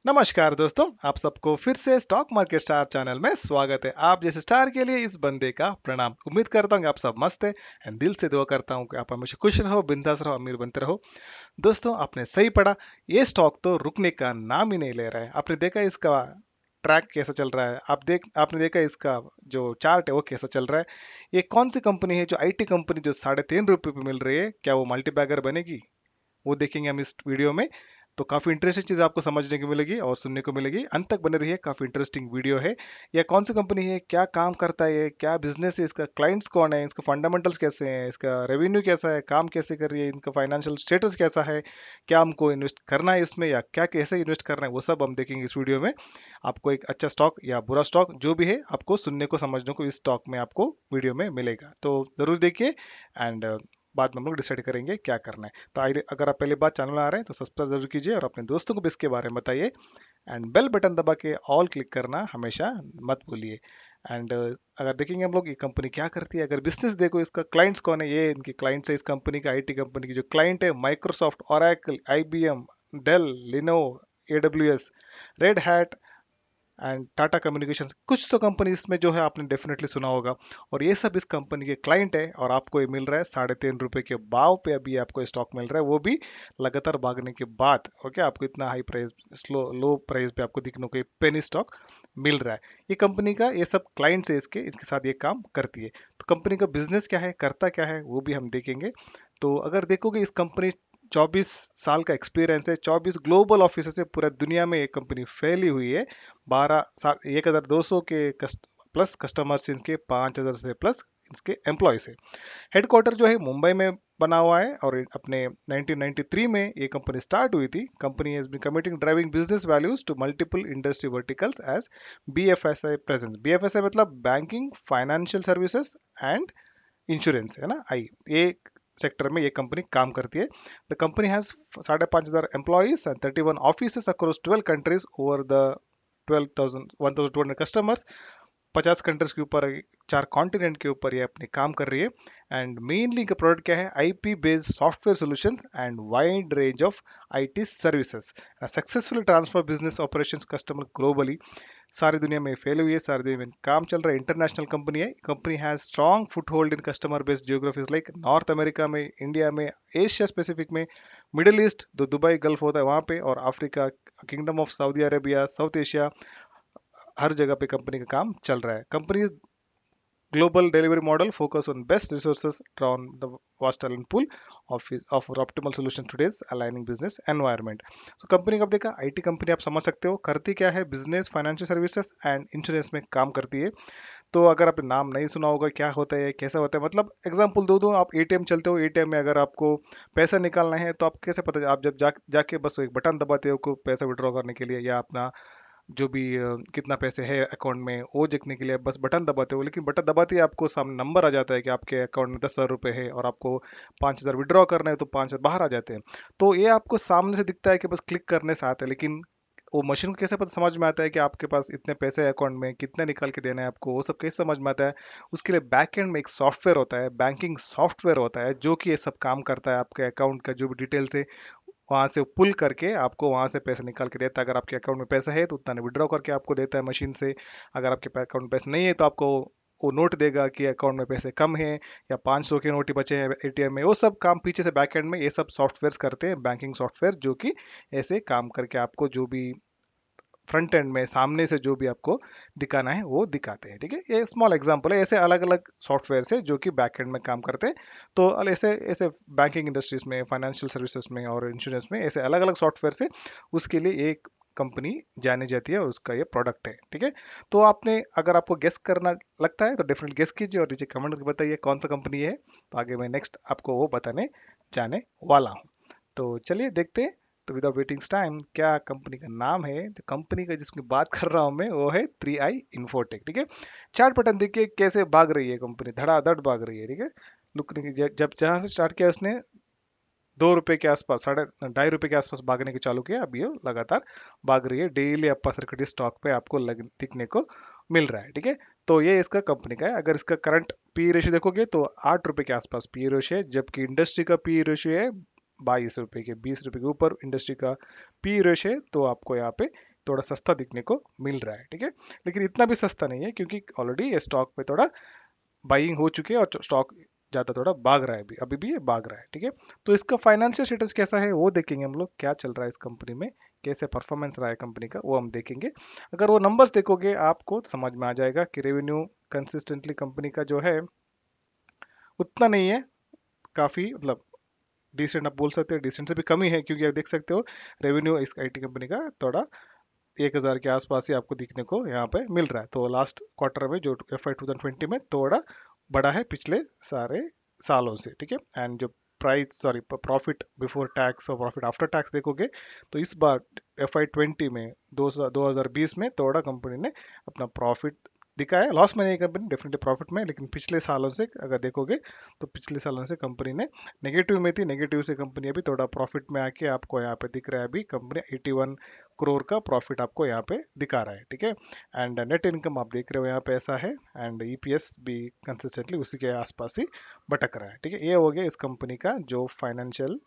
नमस्कार दोस्तों, आप सबको फिर से स्टॉक मार्केट स्टार चैनल में स्वागत है। आप जैसे स्टार के लिए इस बंदे का प्रणाम। उम्मीद करता हूँ कि आप सब मस्त है एंड दिल से दुआ करता हूँ कि आप हमेशा खुश रहो, बिंदास रहो, अमीर बनते रहो। दोस्तों, आपने सही पढ़ा। ये स्टॉक तो रुकने का नाम ही नहीं ले रहा है। आपने देखा इसका ट्रैक कैसा चल रहा है। आपने देखा इसका जो चार्ट है वो कैसा चल रहा है। ये कौन सी कंपनी है, जो आईटी कंपनी जो ₹3.5 पे मिल रही है, क्या वो मल्टीबैगर बनेगी? वो देखेंगे हम इस वीडियो में। तो काफी इंटरेस्टिंग चीज आपको समझने को मिलेगी और सुनने को मिलेगी। अंत तक बने रहिए, काफी इंटरेस्टिंग वीडियो है। यह कौन सी कंपनी है, क्या काम करता है, ये क्या बिजनेस है, इसका क्लाइंट्स कौन है, इसका फंडामेंटल्स कैसे हैं, इसका रेवेन्यू कैसा है, काम कैसे कर रही है, इनका फाइनेंशियल स्टेटस कैसा है, क्या हमको इन्वेस्ट करना है इसमें या क्या कैसे इन्वेस्ट करना है, वो सब हम देखेंगे इस वीडियो में। आपको एक अच्छा स्टॉक या बुरा स्टॉक जो भी है, आपको सुनने को समझने को इस स्टॉक में आपको वीडियो में मिलेगा। तो जरूर देखिए एंड बाद में हम लोग डिसाइड करेंगे क्या करना है। तो आइए, अगर आप पहली बार चैनल आ रहे हैं तो सब्सक्राइब जरूर कीजिए और अपने दोस्तों को भी इसके बारे में बताइए। एंड बेल बटन दबा के ऑल क्लिक करना हमेशा मत भूलिए। एंड अगर देखेंगे हम लोग ये कंपनी क्या करती है, अगर बिजनेस देखो, इसका क्लाइंट्स कौन है, ये इनके क्लाइंट्स है। इस कंपनी का, आईटी कंपनी की जो क्लाइंट है, Microsoft, Oracle, IBM, Dell, Lenovo, AWS, Red Hat and Tata Communications. कुछ तो कंपनी इसमें जो है आपने डेफिनेटली सुना होगा। और ये सब इस कंपनी के क्लाइंट है और आपको ये मिल रहा है ₹3.5 के भाव पे। अभी आपको स्टॉक मिल रहा है, वो भी लगातार भागने के बाद। ओके, आपको इतना हाई प्राइस, स्लो लो प्राइस पे आपको दिखने को पेनी स्टॉक मिल रहा है। ये कंपनी का ये सब क्लाइंट्स है, इसके साथ ये काम करती है। तो कंपनी का बिजनेस क्या है, करता क्या है, वो भी हम देखेंगे। तो अगर देखोगे, इस कंपनी 24 साल का एक्सपीरियंस है, 24 ग्लोबल ऑफिस है, पूरा दुनिया में ये कंपनी फैली हुई है। 12 1,200 के प्लस कस्टमर्स, इनके 5,000 से प्लस इसके एम्प्लॉयज है। हेडक्वार्टर जो है मुंबई में बना हुआ है और अपने 1993 में ये कंपनी स्टार्ट हुई थी। Company has been committing driving business values to multiple industry verticals as BFSI presence. BFSI मतलब banking, financial services and insurance, है ना, आई। ये सेक्टर में ये कंपनी काम करती है। The company has 5,500 employees and 31 offices across 12 countries over the 12,200 customers. 50 countries के ऊपर, 4 कॉन्टिनेंट के ऊपर ये अपने काम कर रही है। एंड मेनली इनका प्रोडक्ट क्या है, IP based software solutions and wide range of IT services. Successfully transfer business operations customer globally. सारी दुनिया में फैली हुई है, सारी दुनिया में काम चल रहा है। इंटरनेशनल कंपनी है। Company has strong foot hold in customer based geographies like North America में, इंडिया में, एशिया स्पेसिफिक में, मिडिल ईस्ट, जो दुबई गल्फ होता है वहाँ पे, और Africa, kingdom of Saudi Arabia, South Asia, हर जगह पे कंपनी का काम चल रहा है। Company global delivery model focus on best resources drawn the vast talent pool of offer optimal solution today's aligning business environment। तो कंपनी का, आप देखा, आईटी कंपनी, आप समझ सकते हो करती क्या है, business, financial services and insurance में काम करती है। तो अगर आपने नाम नहीं सुना होगा, क्या होता है, कैसा होता है, मतलब एग्जांपल दो दो, आप एटीएम चलते हो, एटीएम में अगर आपको पैसा निकालना है तो आप कैसे पता, आप जब जाके बस एक बटन दबाते हो को पैसा विड्रॉ करने के लिए, या अपना जो भी कितना पैसे है अकाउंट में वो देखने के लिए बस बटन दबाते हो। लेकिन बटन दबाते ही आपको सामने नंबर आ जाता है कि आपके अकाउंट में ₹10,000 है और आपको 5,000 विड्रॉ करना है, तो 5,000 बाहर आ जाते हैं। तो ये आपको सामने से दिखता है कि बस क्लिक करने से आता है, लेकिन वो मशीन को कैसे पता समझ में आता है कि आपके पास इतने पैसे है अकाउंट में, कितने निकाल के देना है आपको, वो सब कैसे समझ में आता है? उसके लिए बैक एंड में एक सॉफ्टवेयर होता है, बैंकिंग सॉफ्टवेयर होता है, जो कि ये सब काम करता है। आपके अकाउंट का जो भी डिटेल्स है वहां से पुल करके आपको वहां से पैसे निकाल के देता है। अगर आपके अकाउंट में पैसा है तो उतना विड्रॉ करके आपको देता है मशीन से। अगर आपके अकाउंट में पैसे नहीं है तो आपको वो नोट देगा कि अकाउंट में पैसे कम हैं या 500 के नोट ही बचे हैं एटीएम में। वो सब काम पीछे से बैक एंड में ये सब सॉफ्टवेयर करते हैं, बैंकिंग सॉफ्टवेयर, जो कि ऐसे काम करके आपको जो भी फ्रंट एंड में सामने से जो भी आपको दिखाना है वो दिखाते हैं। ठीक है, ये स्मॉल एग्जांपल है। ऐसे अलग अलग सॉफ्टवेयर है जो कि बैक एंड में काम करते हैं। तो ऐसे ऐसे बैंकिंग इंडस्ट्रीज में, फाइनेंशियल सर्विसेज में और इंश्योरेंस में ऐसे अलग अलग सॉफ्टवेयर से उसके लिए एक कंपनी जानी जाती है और उसका ये प्रोडक्ट है। ठीक है, तो आपने, अगर आपको गेस करना लगता है तो डेफिनेटली गेस कीजिए और नीचे कमेंट करके बताइए कौन सा कंपनी है। तो आगे मैं नेक्स्ट आपको वो बताने जाने वाला हूँ। तो चलिए देखते हैं। तो विदाउट वेटिंग टाइम, क्या कंपनी का नाम है, तो कंपनी का जिसकी बात कर रहा हूं मैं वो है 3i इन्फोटेक। ठीक है, चार्ट पैटर्न देखिए कैसे भाग रही है कंपनी, धड़ाधड़ भाग रही है। ठीक है, लुक, जब जहां से स्टार्ट किया उसने ₹2 के आसपास, साढ़े ₹2.5 के आसपास भागने के चालू किया, अब ये लगातार भाग रही है। डेली अप्पा सर्किट स्टॉक पे आपको दिखने को मिल रहा है। ठीक है, तो ये इसका कंपनी का है। अगर इसका करंट पी रेशियो देखोगे तो ₹8 के आसपास पी रेशियो है, जबकि इंडस्ट्री का पी रेशियो है ₹22 के, ₹20 के ऊपर इंडस्ट्री का पी रेशियो है। तो आपको यहाँ पे थोड़ा सस्ता दिखने को मिल रहा है, ठीक है। लेकिन इतना भी सस्ता नहीं है, क्योंकि ऑलरेडी ये स्टॉक पे थोड़ा बाइंग हो चुके हैं और स्टॉक ज़्यादा थोड़ा भाग रहा है, अभी भी ये भाग रहा है, ठीक है। तो इसका फाइनेंशियल स्टेटस कैसा है वो देखेंगे हम लोग, क्या चल रहा है इस कंपनी में, कैसे परफॉर्मेंस रहा है कंपनी का, वो हम देखेंगे। अगर वो नंबर्स देखोगे आपको समझ में आ जाएगा कि रेवेन्यू कंसिस्टेंटली कंपनी का जो है उतना नहीं है, काफ़ी मतलब डिसेंट आप बोल सकते हैं, डिसेंट से भी कम ही है, क्योंकि आप देख सकते हो रेवेन्यू इस आईटी कंपनी का थोड़ा 1000 के आसपास ही आपको दिखने को यहाँ पे मिल रहा है। तो लास्ट क्वार्टर में जो FY 2020 में थोड़ा बड़ा है पिछले सारे सालों से, ठीक है। एंड जो price sorry profit before tax और प्रॉफिट आफ्टर टैक्स देखोगे तो इस बार FY 20 में 2020 में थोड़ा कंपनी ने अपना प्रॉफिट दिखाया, लॉस में नहीं कंपनी, डेफिनेटली प्रॉफिट में, लेकिन पिछले सालों से अगर देखोगे तो पिछले सालों से कंपनी ने नेगेटिव में थी, नेगेटिव से कंपनी अभी थोड़ा प्रॉफिट में आके आपको यहाँ पे दिख रहा है, अभी कंपनी 81 करोड़ का प्रॉफिट आपको यहाँ पे दिखा रहा है, ठीक है। एंड नेट इनकम आप देख रहे हो यहाँ पे ऐसा है, एंड ईपीएस भी कंसिस्टेंटली उसी के आसपास ही भटक रहा है, ठीक है। ये हो गया इस कंपनी का जो फाइनेंशियल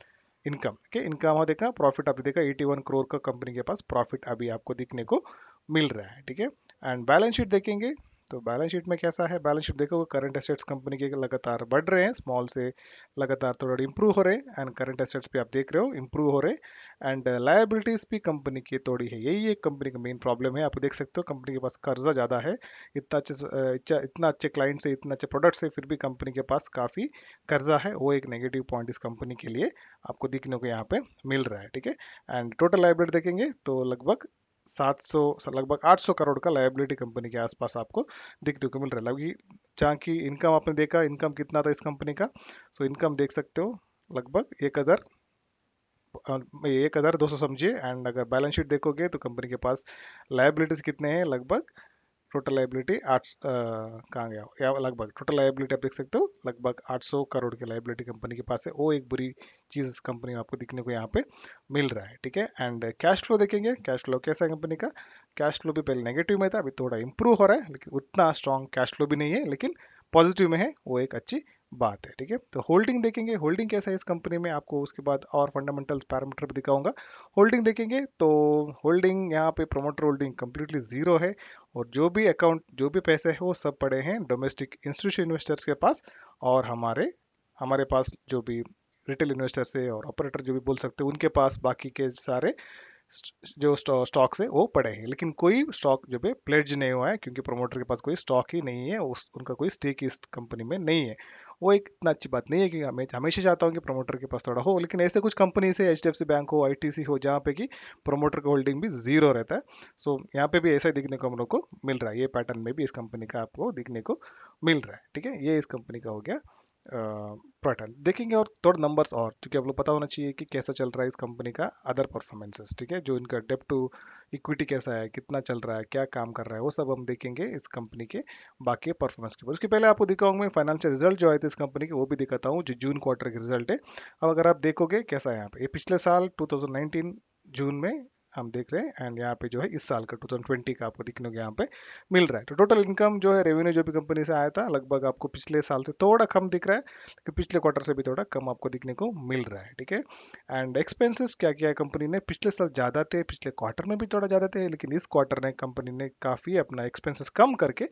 इनकम के इनकम हो देखा, प्रॉफिट अभी देखा 81 करोड़ का कंपनी के पास प्रॉफिट अभी आपको दिखने को मिल रहा है, ठीक है। एंड बैलेंस शीट देखेंगे तो बैलेंस शीट में कैसा है, बैलेंस शीट देखोगे करंट एसेट्स कंपनी के लगातार बढ़ रहे हैं, स्मॉल से लगातार थोड़ा इंप्रूव हो रहे हैं, एंड करंट एसेट्स भी आप देख रहे हो इंप्रूव हो रहे हैं, एंड लायबिलिटीज भी कंपनी की थोड़ी है, यही एक कंपनी का मेन प्रॉब्लम है। आप देख सकते हो कंपनी के पास कर्जा ज़्यादा है, इतना अच्छे क्लाइंट से, इतना अच्छे प्रोडक्ट से, फिर भी कंपनी के पास काफ़ी कर्जा है, वो एक नेगेटिव पॉइंट इस कंपनी के लिए आपको दिखने को यहाँ पे मिल रहा है, ठीक है। एंड टोटल लायबिलिटी देखेंगे तो लगभग 700 लगभग 800 करोड़ का लायबिलिटी कंपनी के आसपास आपको दिखने को मिल रहा है। लगभग जहाँ की इनकम आपने देखा, इनकम कितना था इस कंपनी का, सो इनकम देख सकते हो लगभग 1,200 समझिए। एंड अगर बैलेंस शीट देखोगे तो कंपनी के पास लायबिलिटीज कितने हैं, लगभग टोटल लाइबिलिटी आठ कहाँ गया या लगभग टोटल लाइबिलिटी आप देख सकते हो लगभग 800 करोड़ की लाइबिलिटी कंपनी के पास है, वो एक बुरी चीज़ इस कंपनी में आपको दिखने को यहाँ पे मिल रहा है, ठीक है। एंड कैश फ्लो देखेंगे, कैश फ्लो कैसा है कंपनी का, कैश फ्लो भी पहले नेगेटिव में था, अभी थोड़ा इंप्रूव हो रहा है, लेकिन उतना स्ट्रॉन्ग कैश फ्लो भी नहीं है, लेकिन पॉजिटिव में है, वो एक अच्छी बात है, ठीक है। तो होल्डिंग देखेंगे, होल्डिंग कैसा है इस कंपनी में, आपको उसके बाद और फंडामेंटल पैरामीटर भी दिखाऊंगा। होल्डिंग देखेंगे तो होल्डिंग यहाँ पे प्रोमोटर होल्डिंग कंप्लीटली जीरो है, और जो भी अकाउंट जो भी पैसे हैं वो सब पड़े हैं डोमेस्टिक इंस्टीट्यूशन इन्वेस्टर्स के पास, और हमारे हमारे पास जो भी रिटेल इन्वेस्टर्स है और ऑपरेटर जो भी बोल सकते हैं उनके पास बाकी के सारे जो स्टॉक्स है वो पड़े हैं, लेकिन कोई स्टॉक जो है प्लेज नहीं हुआ है, क्योंकि प्रोमोटर के पास कोई स्टॉक ही नहीं है, उनका कोई स्टेक इस कंपनी में नहीं है। वो एक इतना अच्छी बात नहीं है कि हमें हमेशा चाहता हूँ कि प्रोमोटर के पास थोड़ा हो, लेकिन ऐसे कुछ कंपनी से HDFC बैंक हो, ITC हो, जहाँ पे कि प्रोमोटर का होल्डिंग भी जीरो रहता है। सो यहाँ पे भी ऐसा ही दिखने को हम लोग को मिल रहा है, ये पैटर्न में भी इस कंपनी का आपको दिखने को मिल रहा है, ठीक है। ये इस कंपनी का हो गया पैटर्न देखेंगे, और थोड़ा नंबर्स और क्योंकि आप लोग पता होना चाहिए कि कैसा चल रहा है इस कंपनी का अदर परफॉर्मेंसेस, ठीक है। जो इनका डेप्ट टू इक्विटी कैसा है, कितना चल रहा है, क्या काम कर रहा है, वो सब हम देखेंगे इस कंपनी के बाकी परफॉर्मेंस के ऊपर। उसके पहले आपको दिखाऊंगा मैं फाइनेंशियल रिजल्ट जो आए थे इस कंपनी के, वो भी दिखाता हूँ, जो जून क्वार्टर के रिजल्ट है। अब अगर आप देखोगे कैसा है यहाँ पे, ये पिछले साल 2019 जून में हम देख रहे हैं, एंड यहाँ पे जो है इस साल का 2020 का आपको दिखने को यहाँ पे मिल रहा है। तो टोटल इनकम जो है रेवेन्यू जो भी कंपनी से आया था लगभग आपको पिछले साल से थोड़ा कम दिख रहा है, लेकिन पिछले क्वार्टर से भी थोड़ा कम आपको दिखने को मिल रहा है, ठीक है। एंड एक्सपेंसेस क्या किया है कंपनी ने, पिछले साल ज़्यादा थे, पिछले क्वार्टर में भी थोड़ा ज़्यादा थे, लेकिन इस क्वार्टर में कंपनी ने काफ़ी अपना एक्सपेंसेस कम करके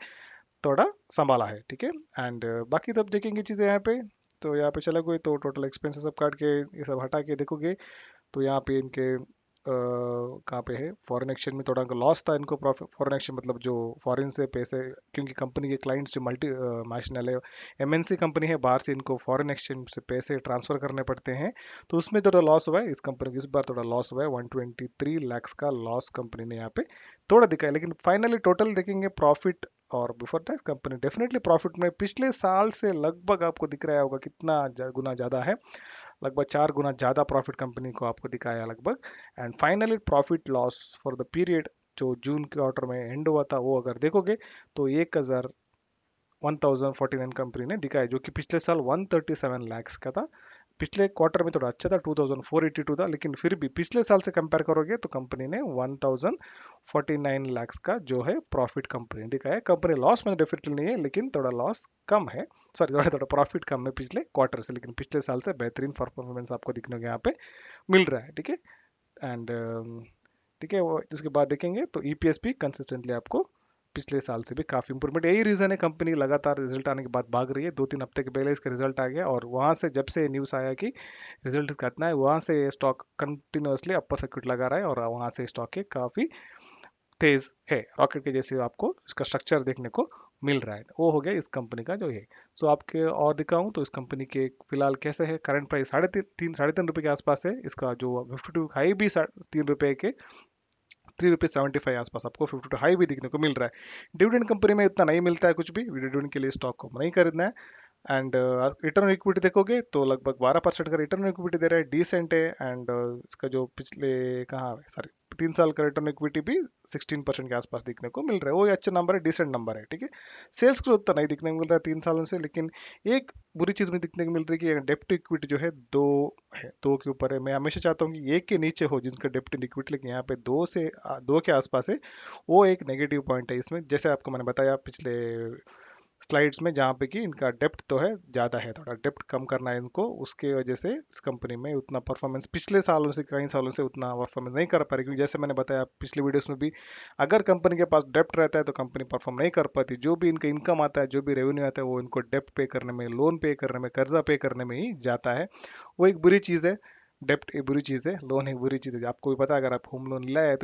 थोड़ा संभाला है, ठीक है। एंड बाकी तब देखेंगे चीज़ें यहाँ पे, तो यहाँ पे चला गए तो टोटल एक्सपेंसेस सब काट के ये सब हटा के देखोगे तो यहाँ पे इनके कहाँ पे है, फॉरेन एक्सचेंज में थोड़ा लॉस था इनको, प्रॉफिट फॉरेन एक्सचेंज मतलब जो फॉरेन से पैसे, क्योंकि कंपनी के क्लाइंट्स जो मल्टी नेशनल है, MNC कंपनी है, बाहर से इनको फॉरेन एक्सचेंज से पैसे ट्रांसफर करने पड़ते हैं, तो उसमें थोड़ा लॉस हुआ है इस कंपनी को, इस बार थोड़ा लॉस हुआ है, 123 लैक्स का लॉस कंपनी ने यहाँ पे थोड़ा दिखा है। लेकिन फाइनली टोटल देखेंगे प्रॉफिट और before tax company definitely profit में पिछले साल से लगभग आपको दिख रहा होगा कितना गुना ज़्यादा है, लगभग 4 गुना ज़्यादा प्रॉफिट कंपनी को आपको दिखाया लगभग। And finally profit loss for the period जो जून क्वार्टर में एंड हुआ था, वो अगर देखोगे तो 1049 कंपनी ने दिखाया, जो कि पिछले साल 137 लैक्स का था। पिछले क्वार्टर में थोड़ा अच्छा था, 2482 था, लेकिन फिर भी पिछले साल से कंपेयर करोगे तो कंपनी ने 1049 लैक्स का जो है प्रॉफिट कंपनी दिखाया है। कंपनी लॉस में डेफिनेटली नहीं है, लेकिन थोड़ा लॉस कम है, सॉरी थोड़ा थोड़ा प्रॉफिट कम है पिछले क्वार्टर से, लेकिन पिछले साल से बेहतरीन परफॉर्मेंस आपको दिखने को यहाँ पे मिल रहा है, ठीक है। एंड ठीक है। वो उसके बाद देखेंगे तो ईपीएस भी कंसिस्टेंटली आपको पिछले साल से भी काफी इंप्रूवमेंट, यही रीजन है कंपनी लगातार रिजल्ट आने के बाद भाग रही है। 2-3 हफ्ते के पहले इसका रिजल्ट आ गया और वहां से जब से न्यूज आया कि रिजल्ट इसका इतना है, वहां से स्टॉक कंटिन्यूअसली अपर सर्किट लगा रहा है और वहां से स्टॉक के काफी तेज है, रॉकेट के जैसे आपको इसका स्ट्रक्चर देखने को मिल रहा है। वो हो गया इस कंपनी का जो है। सो आपके और दिखाऊं तो इस कंपनी के फिलहाल कैसे है, करंट प्राइस साढ़े तीन रुपए के आसपास है। इसका जो 52 हाई भी 3 रुपए के, 3.75 आसपास आपको 52 हाई भी देखने को मिल रहा है। डिविडेंड कंपनी में इतना नहीं मिलता है कुछ भी, डिविडेंड के लिए स्टॉक को नहीं खरीदना है। एंड रिटर्न इक्विटी देखोगे तो लगभग 12% का रिटर्न इक्विटी दे रहा है, डिसेंट है। एंड इसका जो पिछले कहाँ सॉरी 3 साल का रिटर्न इक्विटी भी 16% के आसपास देखने को मिल रहा है। वो अच्छा नंबर है, डिसेंट नंबर है, ठीक है। सेल्स ग्रोथ तो नहीं देखने को मिल रहा है 3 सालों से, लेकिन एक बुरी चीज में दिखने को मिल रही है कि डेप्ट टू इक्विटी जो है दो है, दो के ऊपर है। मैं हमेशा चाहता हूँ कि एक के नीचे हो जिनका डेप्ट टू इक्विटी, लेकिन यहाँ पे दो के आसपास है। वो एक नेगेटिव पॉइंट है इसमें, जैसे आपको मैंने बताया पिछले स्लाइड्स में, जहाँ पे कि इनका डेप्थ तो है ज़्यादा है, थोड़ा डेप्थ कम करना है इनको, उसके वजह से इस कंपनी में उतना परफॉर्मेंस पिछले सालों से कई सालों से उतना परफॉर्मेंस नहीं कर पा रही। क्योंकि जैसे मैंने बताया पिछले वीडियोस में भी, अगर कंपनी के पास डेप्थ रहता है तो कंपनी परफॉर्म नहीं कर पाती। जो भी इनका इनकम आता है, जो भी रेवेन्यू आता है, वो इनको डेप्थ पे करने में, लोन पे करने में, कर्जा पे करने में ही जाता है। वो एक बुरी चीज़ है। डेप्ट एक बुरी चीज़ है, लोन एक बुरी चीज़ है। आपको भी पता है अगर आप होम लोन लिया है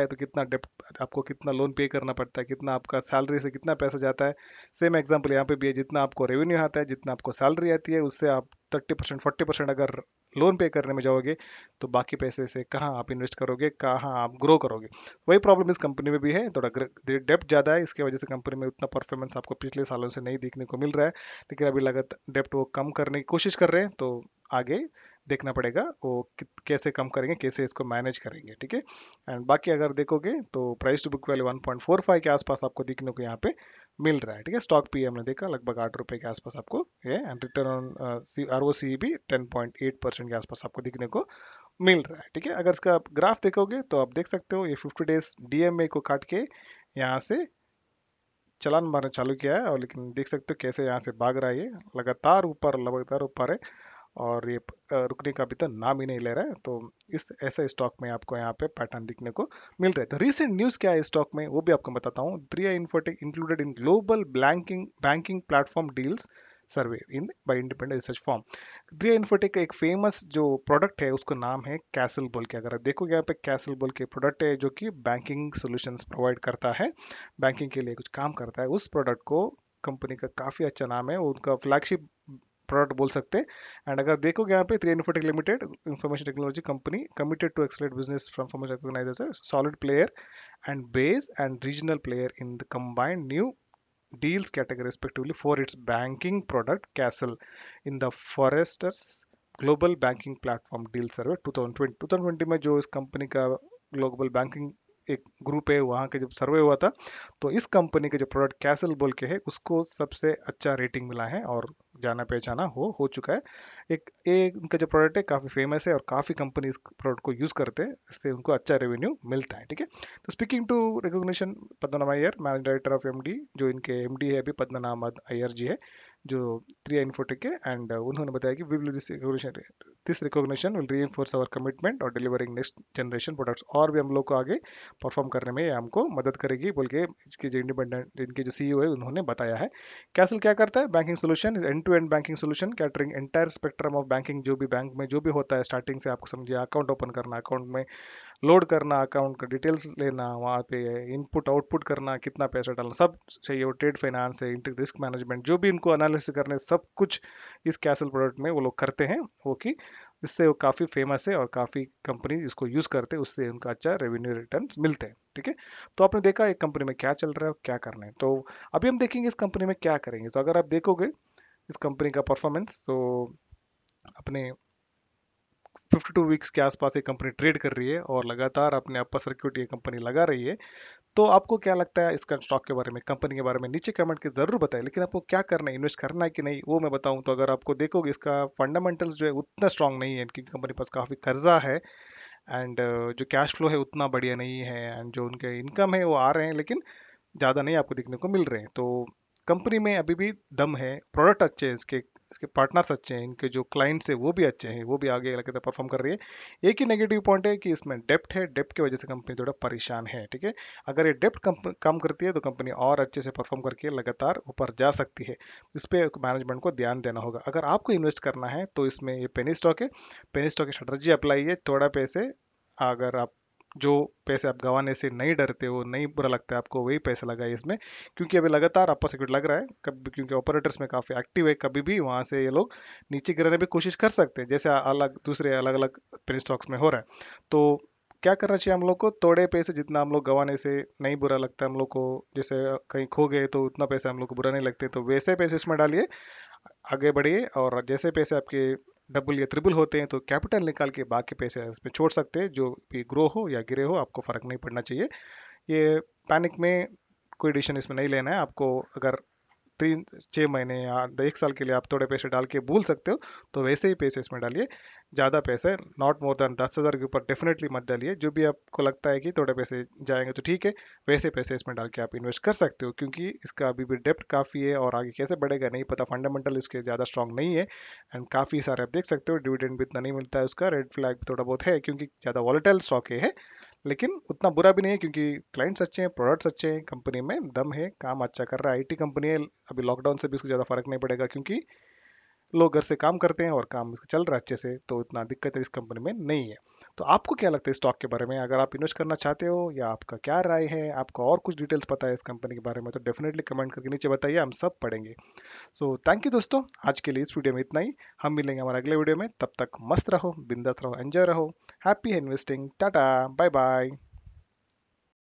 तो कितना डेप्ट आपको, कितना लोन पे करना पड़ता है, कितना आपका सैलरी से कितना पैसा जाता है। सेम एग्जांपल यहाँ पे भी है, जितना आपको रेवेन्यू आता है, जितना आपको सैलरी आती है, उससे आप 30% 40% अगर लोन पे करने में जाओगे तो बाकी पैसे से कहाँ आप इन्वेस्ट करोगे, कहाँ आप ग्रो करोगे। वही प्रॉब्लम इस कंपनी में भी है, थोड़ा डेप्ट ज़्यादा है, इसके वजह से कंपनी में उतना परफॉर्मेंस आपको पिछले सालों से नहीं देखने को मिल रहा है। लेकिन अभी लगातार डेप्ट वो कम करने की कोशिश कर रहे हैं, तो आगे देखना पड़ेगा वो कैसे कम करेंगे, कैसे इसको मैनेज करेंगे, ठीक है। एंड बाकी अगर देखोगे तो प्राइस टू बुक वैल्यू 1.45 के आसपास आपको दिखने को यहाँ पे मिल रहा है, ठीक है। स्टॉक पी हमने देखा लगभग 8 रुपए के आसपास आपको है। एंड रिटर्न ऑन आरओसी भी 10.8% के आसपास आपको दिखने को मिल रहा है, ठीक है। अगर इसका ग्राफ देखोगे तो आप देख सकते हो ये 50 डेज डीएमए को काट के यहाँ से चलान मारना चालू किया है, और लेकिन देख सकते हो कैसे यहाँ से भाग रहा है, ये लगातार ऊपर है। और ये रुकने का अभी तो नाम ही नहीं ले रहा है। तो इस ऐसे स्टॉक में आपको यहाँ पे पैटर्न दिखने को मिल रहा है। तो रीसेंट न्यूज़ क्या है स्टॉक में वो भी आपको बताता हूँ। 3i infotech included in global banking platform deals survey in by independent research form. 3i infotech का एक फेमस जो प्रोडक्ट है उसका नाम है कैसल बोल के। अगर आप देखोगे यहाँ पे कैसल बोल के प्रोडक्ट है जो कि बैंकिंग सॉल्यूशंस प्रोवाइड करता है, बैंकिंग के लिए कुछ काम करता है। उस प्रोडक्ट को कंपनी का काफ़ी अच्छा नाम है, उनका फ्लैगशिप प्रोडक्ट बोल सकते हैं। एंड अगर देखोगे यहाँ पे 3i Infotech Limited information technology company committed to accelerate business transformation, recognise as a solid player and base and regional player in the combined new deals category respectively for its banking product Castle in the Forrester's Global Banking Platform Deal Survey 2020 में जो इस company का global banking एक group है वहाँ के जब सर्वे हुआ था, तो इस कंपनी के जो प्रोडक्ट कैसल बोल के है उसको सबसे अच्छा रेटिंग मिला है और जाना पहचाना हो चुका है। एक उनका जो प्रोडक्ट है काफ़ी फेमस है और काफ़ी कंपनी इस प्रोडक्ट को यूज़ करते हैं, इससे उनको अच्छा रेवेन्यू मिलता है, ठीक है। तो speaking to recognition, Padmanabh Iyer managing director of MD, जो इनके एमडी है अभी पद्मनाभ अय्यर जी है, जो 3i इन्फोटेक के। एंड उन्होंने बताया कि we will this recognition will reinforce our commitment और डिलीवरिंग नेक्स्ट जनरेशन प्रोडक्ट्स, और भी हम लोग को आगे परफॉर्म करने में ये हमको मदद करेगी बोल के इसके जो इंडिपेंडेंट इनके जो सीईओ है उन्होंने बताया है। कैसल क्या करता है, banking solution, end to end banking solution catering entire spectrum of banking. जो भी बैंक में जो भी होता है स्टार्टिंग से आपको समझिए अकाउंट ओपन करना, अकाउंट में लोड करना, अकाउंट का डिटेल्स लेना, वहाँ पे इनपुट आउटपुट करना, कितना पैसा डालना, सब चाहिए। वो ट्रेड फाइनेंस है, रिस्क मैनेजमेंट, जो भी इनको एनालिसिस करने, सब कुछ इस कैसल प्रोडक्ट में वो लोग करते हैं। वो कि इससे वो काफ़ी फेमस है और काफ़ी कंपनी इसको यूज़ करते हैं, उससे उनका अच्छा रेवेन्यू रिटर्न मिलते हैं, ठीक है। तो आपने देखा एक कंपनी में क्या चल रहा है और क्या करना है। तो अभी हम देखेंगे इस कंपनी में क्या करेंगे। तो अगर आप देखोगे इस कंपनी का परफॉर्मेंस, तो अपने 52 वीक्स के आसपास ये कंपनी ट्रेड कर रही है और लगातार अपने अपर सर्किट ये कंपनी लगा रही है। तो आपको क्या लगता है इसका स्टॉक के बारे में, कंपनी के बारे में, नीचे कमेंट के जरूर बताएं। लेकिन आपको क्या करना है, इन्वेस्ट करना है कि नहीं, वो मैं बताऊं तो अगर आपको देखोगे इसका फंडामेंटल्स जो है उतना स्ट्रांग नहीं है, क्योंकि कंपनी के पास काफ़ी कर्जा है। एंड जो कैश फ्लो है उतना बढ़िया नहीं है, एंड जो उनके इनकम है वो आ रहे हैं लेकिन ज़्यादा नहीं आपको दिखने को मिल रहे हैं। तो कंपनी में अभी भी दम है, प्रोडक्ट अच्छे हैं इसके, इसके पार्टनर्स अच्छे हैं, इनके जो क्लाइंट्स है वो भी अच्छे हैं, वो भी आगे लगातार परफॉर्म कर रही है। एक ही नेगेटिव पॉइंट है कि इसमें डेप्ट है, डेप्ट की वजह से कंपनी थोड़ा परेशान है। ठीक है, अगर ये डेप्ट कम करती है तो कंपनी और अच्छे से परफॉर्म करके लगातार ऊपर जा सकती है। इस पे मैनेजमेंट को ध्यान देना होगा। अगर आपको इन्वेस्ट करना है तो इसमें ये पेनी स्टॉक है, पेनी स्टॉक की स्ट्रेटजी अप्लाई है। थोड़ा पैसे, अगर आप जो पैसे आप गंवाने से नहीं डरते हो, नहीं बुरा लगता है आपको, वही पैसे लगाए इसमें। क्योंकि अभी लगातार अपर सर्किट लग रहा है कभी, क्योंकि ऑपरेटर्स में काफ़ी एक्टिव है, कभी भी वहां से ये लोग नीचे गिराने की कोशिश कर सकते हैं, जैसे अलग दूसरे अलग अलग पेनी स्टॉक्स में हो रहा है। तो क्या करना चाहिए हम लोग को, थोड़े पैसे जितना हम लोग गंवाने से नहीं बुरा लगता हम लोग को, जैसे कहीं खो गए तो उतना पैसे हम लोग को बुरा नहीं लगते, तो वैसे पैसे इसमें डालिए, आगे बढ़िए। और जैसे पैसे आपके डबल या ट्रिपल होते हैं तो कैपिटल निकाल के बाकी पैसे इसमें छोड़ सकते हैं, जो भी ग्रो हो या गिरे हो आपको फर्क नहीं पड़ना चाहिए। ये पैनिक में कोई डिसीजन इसमें नहीं लेना है आपको। अगर 3 6 महीने या 1 साल के लिए आप थोड़े पैसे डाल के भूल सकते हो, तो वैसे ही पैसे इसमें डालिए। ज़्यादा पैसे, नॉट मोर देन 10,000 के ऊपर डेफिनेटली मत डालिए। जो भी आपको लगता है कि थोड़े पैसे जाएंगे तो ठीक है, वैसे पैसे इसमें डाल के आप इन्वेस्ट कर सकते हो, क्योंकि इसका अभी भी डेप्ट काफ़ी है और आगे कैसे बढ़ेगा नहीं पता, फंडामेंटल इसके ज़्यादा स्ट्रांग नहीं है। एंड काफ़ी सारे आप देख सकते हो डिविडेंड भी इतना नहीं मिलता है उसका, रेड फ्लैग भी थोड़ा बहुत है क्योंकि ज़्यादा वॉलेटाइल स्टॉक है। लेकिन उतना बुरा भी नहीं है क्योंकि क्लाइंट्स अच्छे हैं, प्रोडक्ट्स अच्छे हैं, कंपनी में दम है, काम अच्छा कर रहा है, आईटी कंपनी है। अभी लॉकडाउन से भी उसको ज़्यादा फर्क नहीं पड़ेगा क्योंकि लोग घर से काम करते हैं और काम इसका चल रहा है अच्छे से, तो इतना दिक्कत इस कंपनी में नहीं है। तो आपको क्या लगता है स्टॉक के बारे में, अगर आप इन्वेस्ट करना चाहते हो, या आपका क्या राय है, आपको और कुछ डिटेल्स पता है इस कंपनी के बारे में, तो डेफिनेटली कमेंट करके नीचे बताइए, हम सब पढ़ेंगे। सो थैंक यू दोस्तों, आज के लिए इस वीडियो में इतना ही। हम मिलेंगे हमारे अगले वीडियो में, तब तक मस्त रहो, बिंदास रहो, एंजॉय रहो, happy investing, tata, bye bye.